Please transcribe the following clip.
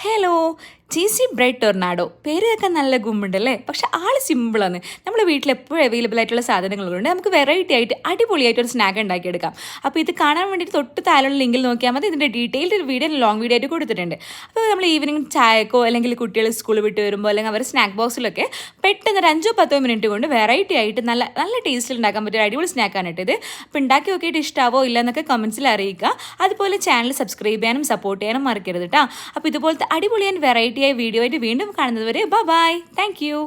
Hello cheesy bread tornado പേര് കേൾക്കാൻ നല്ല ഗുമ്മുണ്ടല്ലേ, പക്ഷെ ആൾ സിമ്പിളാണ്. നമ്മുടെ വീട്ടിൽ എപ്പോഴും അവൈലബിൾ ആയിട്ടുള്ള സാധനങ്ങളുണ്ട്. നമുക്ക് വെറൈറ്റി ആയിട്ട് അടിപൊളിയായിട്ട് ഒരു സ്നാക്ക് ഉണ്ടാക്കിയെടുക്കാം. അപ്പോൾ ഇത് കാണാൻ വേണ്ടിയിട്ട് തൊട്ട് താഴെയുള്ള ലിങ്കിൽ നോക്കിയാൽ മതി. ഇതിൻ്റെ ഡീറ്റെയിൽഡ് ഒരു വീഡിയോ ലോങ് വീഡിയോ ആയിട്ട് കൊടുത്തിട്ടുണ്ട്. അപ്പോൾ നമ്മൾ ഈവനിങ് ചായക്കോ അല്ലെങ്കിൽ കുട്ടികൾ സ്കൂളിൽ വിട്ട് വരുമ്പോൾ അല്ലെങ്കിൽ അവർ സ്നാക്ക് ബോക്സിലൊക്കെ പെട്ടെന്ന് ഒരു 5-10 മിനിറ്റ് കൊണ്ട് വെറൈറ്റി ആയിട്ട് നല്ല നല്ല ടേസ്റ്റിൽ ഉണ്ടാക്കാൻ പറ്റിയ അടിപൊളി സ്നാക്കാണ് ഇത്. അപ്പോൾ ഉണ്ടാക്കി നോക്കിയിട്ട് ഇഷ്ടാവോ ഇല്ല എന്നൊക്കെ കമൻസിൽ അറിയിക്കുക. അതുപോലെ ചാനൽ സബ്സ്ക്രൈബ് ചെയ്യാനും സപ്പോർട്ട് ചെയ്യാനും മറക്കരുത് കേട്ടോ. അപ്പോൾ ഇതുപോലത്തെ അടിപൊളിയാൻ വെറൈറ്റി ആയ വീഡിയോ ആയിട്ട് വീണ്ടും കാണുന്നത് വരെ ബൈ. Thank you.